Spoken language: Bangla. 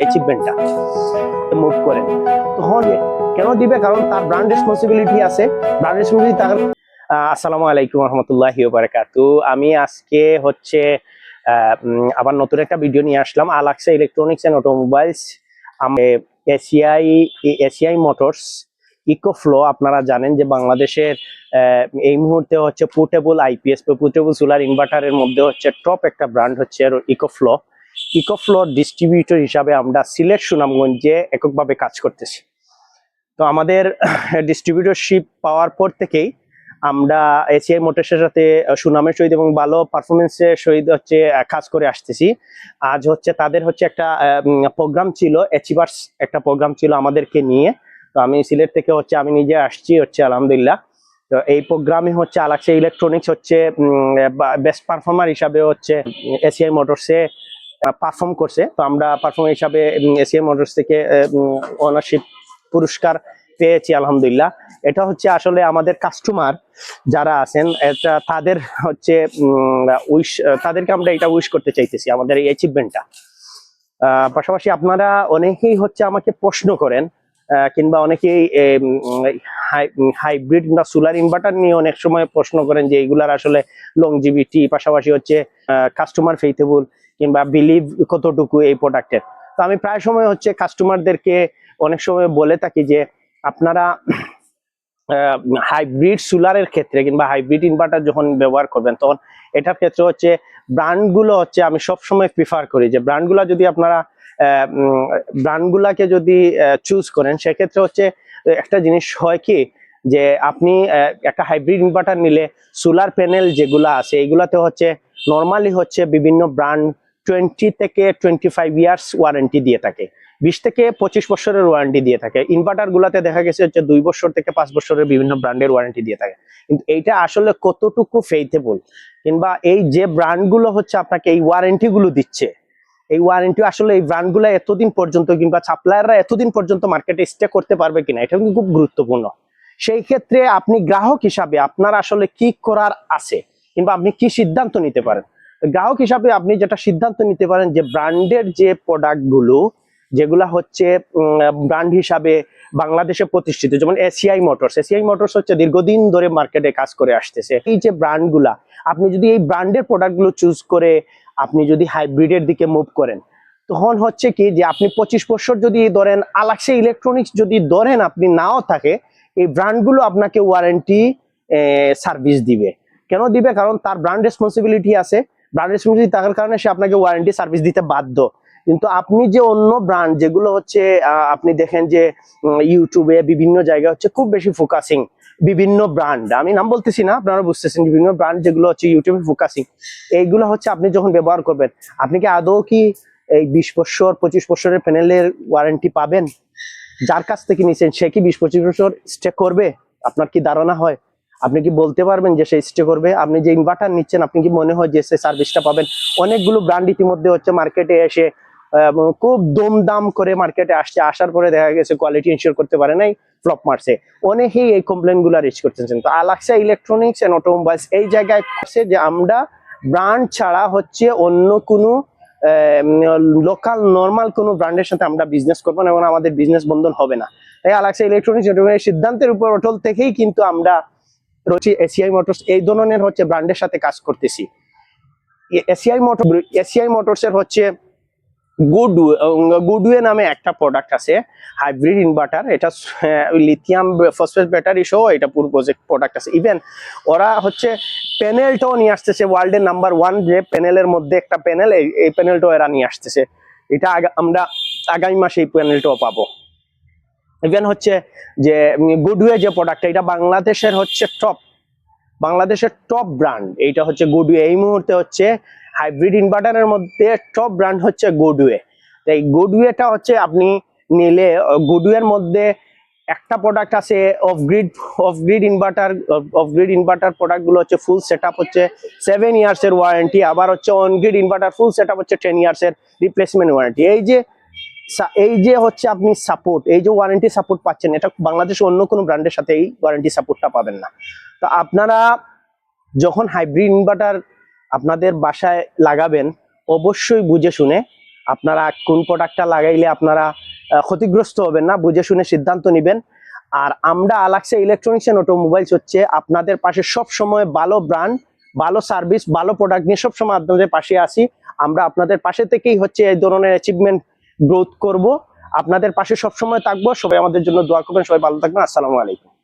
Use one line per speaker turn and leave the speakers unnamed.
অ্যাচিভমেন্টটা মুভ করেন তখন কেন দিবে, কারণ তার ব্র্যান্ড রেসপন্সিবিলিটি আছে। ব্র্যান্ড রেসপন্সিবিলিটি তার। আসসালামু আলাইকুম রহমতুল্লাহি ওয়া বারাকাতু। আমি আজকে হচ্ছে আবার নতুন একটা ভিডিও নিয়ে আসলাম। আলাক্সা electronics and automobiles, ACI motors, EcoFlow. আপনারা জানেন যে বাংলাদেশের এই মুহূর্তে হচ্ছে পোর্টেবল আইপিএস পোর্টেবল সোলার ইনভার্টারের মধ্যে হচ্ছে টপ একটা ব্র্যান্ড হচ্ছে ইকোফ্লো। ইকোফ্লোর ডিস্ট্রিবিউটর হিসাবে আমরা সিলেট সুনামগঞ্জে এককভাবে কাজ করতেছি। তো আমাদের ডিস্ট্রিবিউটরশিপ পাওয়ার পর থেকেই আমরা এসিআই মোটরসের সাথে সুনামের সহিত এবং ভালো পারফরমেন্সের সহিত হচ্ছে কাজ করে আসতেছি। আজ হচ্ছে তাদের হচ্ছে একটা প্রোগ্রাম ছিল, অ্যাচিভার্স একটা প্রোগ্রাম ছিল আমাদেরকে নিয়ে। তো আমি সিলেট থেকে হচ্ছে আমি নিজে আসছি হচ্ছে আলহামদুলিল্লাহ। তো এই প্রোগ্রামে হচ্ছে আলাক্সা ইলেকট্রনিক্স হচ্ছে বেস্ট পারফর্মার হিসাবে হচ্ছে এসিআই মোটরসে পারফর্ম করছে। তো আমরা পারফর্মার হিসাবে এসিআই মোটরস থেকে ওনারশিপ পুরস্কার পেয়েছি আলহামদুলিল্লাহ। এটা হচ্ছে আসলে আমাদের কাস্টমার যারা আছেন এটা তাদের হচ্ছে উইশ, তাদেরকে আমরা এটা উইশ করতে চাইতেছি আমাদের এই অ্যাচিভমেন্টটা। পাশাপাশি আপনারা অনেকেই হচ্ছে আমাকে প্রশ্ন করেন কিংবা অনেকেই হাইব্রিড কিংবা সোলার ইনভার্টার নিয়ে অনেক সময় প্রশ্ন করেন যে এইগুলার আসলে লংজিভিটি, পাশাপাশি হচ্ছে কাস্টমার ফেইথেবল কিংবা বিলিভ কতটুকু এই প্রোডাক্টের। তো আমি প্রায় সময় হচ্ছে কাস্টমারদেরকে অনেক সময় বলে থাকি যে আপনারা হাইব্রিড সোলারের ক্ষেত্রে কিংবা হাইব্রিড ইনভার্টার যখন ব্যবহার করবেন তখন এটার ক্ষেত্রে হচ্ছে ব্র্যান্ডগুলো হচ্ছে আমি সবসময় প্রিফার করি যে ব্র্যান্ডগুলো যদি আপনারা ব্র্যান্ডগুলাকে যদি চুজ করেন সেক্ষেত্রে হচ্ছে একটা জিনিস হয় কি যে আপনি একটা হাইব্রিড ইনভার্টার নিলে সোলার প্যানেল যেগুলো আছে এগুলাতে হচ্ছে নর্মালি হচ্ছে বিভিন্ন ব্র্যান্ড 20 থেকে 25 ইয়ার্স ওয়ারেন্টি দিয়ে থাকে, 20 থেকে 25 বছরের ওয়ারেন্টি দিয়ে থাকে। ইনভার্টার গুলাতে দেখা গেছে হচ্ছে 2 বছর থেকে 5 বছরের বিভিন্ন ব্র্যান্ডের ওয়ারেন্টি দিয়ে থাকে। কিন্তু এইটা আসলে কতটুকু ফেইথেবল কিংবা এই যে ব্র্যান্ড গুলো হচ্ছে আপনাকে এই ওয়ারেন্টি গুলো দিচ্ছে, এই ওয়ারেন্টি আসলে এই ব্র্যান্ড গুলো এতদিন পর্যন্ত কিংবা সাপ্লায়াররা এতদিন পর্যন্ত মার্কেটে স্টে করতে পারবে কিনা, এটা কিন্তু খুব গুরুত্বপূর্ণ। সেই ক্ষেত্রে আপনি গ্রাহক হিসাবে আপনার আসলে কি করার আছে কিংবা আপনি কি সিদ্ধান্ত নিতে পারেন। গ্রাহক হিসাবে আপনি যেটা সিদ্ধান্ত নিতে পারেন যে ব্র্যান্ডের যে প্রোডাক্ট গুলো যেগুলা হচ্ছে ব্র্যান্ড হিসাবে বাংলাদেশে প্রতিষ্ঠিত, যেমন এসিআই মোটরস হচ্ছে দীর্ঘদিন ধরে মার্কেটে কাজ করে আসতেছে। এই যে ব্র্যান্ডগুলা আপনি যদি এই ব্র্যান্ডের প্রোডাক্টগুলো চুজ করে আপনি যদি হাইব্রিডের দিকে মুভ করেন তখন হচ্ছে কি যে আপনি 25 বছর যদি ধরেন আলাক্সা ইলেকট্রনিক্স যদি ধরেন আপনি নাও থাকে, এই ব্র্যান্ডগুলো আপনাকে ওয়ারেন্টি সার্ভিস দিবে। কেন দিবে? কারণ তার ব্র্যান্ড রেসপন্সিবিলিটি আছে। ব্র্যান্ড রেসপন্সিবিলিটি থাকার কারণে সে আপনাকে ওয়ারেন্টি সার্ভিস দিতে বাধ্য। কিন্তু আপনি যে অন্য ব্র্যান্ড যেগুলো হচ্ছে আপনি দেখেন যে ইউটিউবে বিভিন্ন জায়গায় হচ্ছে খুব বেশি ফোকাসিং বিভিন্ন ব্র্যান্ড, আমি নাম বলতেছি না, আপনারা বুঝতেছেন, বিভিন্ন ব্র্যান্ড যেগুলো হচ্ছে ইউটিউবে ফোকাসিং, এইগুলো হচ্ছে আপনি যখন ব্যবহার করবেন আপনি কি আদৌ কি এই 20 বছর 25 বছরের প্যানেলের ওয়ারেন্টি পাবেন? যার কাছ থেকে নিছেন সে কি 20-25 বছর স্টে করবে? আপনার কি ধারণা হয়? আপনি কি বলতে পারবেন যে সে স্টে করবে? আপনি যে ইনভার্টার নিচ্ছেন আপনি কি মনে হয় যে সে সার্ভিসটা পাবেন? অনেকগুলো ব্র্যান্ড ইতিমধ্যে হচ্ছে মার্কেটে এসে খুব দমদাম করে মার্কেটে আসছে, আসার পরে দেখা গেছে কোয়ালিটি ইনশিওর করতে পারে নাই, ফ্লপ মারছে। অনেকেই এই কমপ্লেন গুলা রিচ করতেছেন। তো আলাক্সা ইলেকট্রনিক্স এন্ড অটোমোবাইলস এই জায়গায় আছে যে আমরা ব্র্যান্ড ছাড়া হচ্ছে অন্য কোনো লোকাল নর্মাল কোনো ব্র্যান্ডের সাথে আমরা বিজনেস করবো না এবং আমাদের বিজনেস বন্ধন হবে না। এই আলাক্সা ইলেকট্রনিক্স সিদ্ধান্তের উপর অটল থেকেই কিন্তু আমরা রয়েছি এসিআই মোটরস এই ধরনের হচ্ছে ব্র্যান্ডের সাথে কাজ করতেছি। এসিআই মোটরসের হচ্ছে গুডওয়ে নামে একটা প্রোডাক্ট আছে, হাইব্রিড ইনভার্টার। এটা লিথিয়াম ফসফেট ব্যাটারি সহ এটা পুরো প্রোডাক্ট আছে। ইভেন ওরা হচ্ছে প্যানেলটাও নিয়ে আসতেছে, ওয়ার্ল্ডের নাম্বার 1 যে প্যানেলের মধ্যে একটা প্যানেল, এই প্যানেলটাও এরা নিয়ে আসতেছে। এটা আমরা আগামী মাসে এই প্যানেলটাও পাবো। ইভেন হচ্ছে যে গুডওয়ে যে প্রোডাক্টটা এটা বাংলাদেশের টপ ব্র্যান্ড, এইটা হচ্ছে গুডওয়ে। এই মুহূর্তে হচ্ছে হাইব্রিড ইনভার্টারের মধ্যে টপ ব্র্যান্ড হচ্ছে গুডওয়ে। এই গুডওয়েটা হচ্ছে আপনি নিলে গুডওয়ের মধ্যে একটা প্রোডাক্ট আছে অফ গ্রিড ইনভার্টার প্রোডাক্ট গুলো হচ্ছে ফুল সেটআপ হচ্ছে 7 ইয়ার্স এর ওয়ারেন্টি, আবার হচ্ছে on grid inverter full setup হচ্ছে 10 ইয়ার্স এর রিপ্লেসমেন্ট ওয়ারেন্টি। এই যে হচ্ছে আপনি সাপোর্ট, এই যে ওয়ারেন্টি সাপোর্ট পাচ্ছেন, এটা বাংলাদেশে অন্য কোনো ব্র্যান্ডের সাথে এই ওয়ারেন্টি সাপোর্টটা পাবেন না। তো আপনারা যখন হাইব্রিড ইনভার্টার আপনাদের বাসায় লাগাবেন অবশ্যই বুঝে শুনে আপনারা কোন প্রোডাক্টটা লাগাইলে আপনারা ক্ষতিগ্রস্ত হবেন না, বুঝে শুনে সিদ্ধান্ত নেবেন। আর আমরা আলাক্সা ইলেকট্রনিক্স এন্ড অটোমোবাইলস হচ্ছে আপনাদের পাশে সব সময় ভালো ব্র্যান্ড, ভালো সার্ভিস, ভালো প্রোডাক্ট নিয়ে সবসময় আপনাদের পাশে আসি। আমরা আপনাদের পাশে থেকেই হচ্ছে এই ধরনের অ্যাচিভমেন্ট গ্রোথ করব, আপনাদের পাশে সবসময় থাকবো। সবাই আমাদের জন্য দোয়া করবেন, সবাই ভালো থাকবেন। আসসালামু আলাইকুম।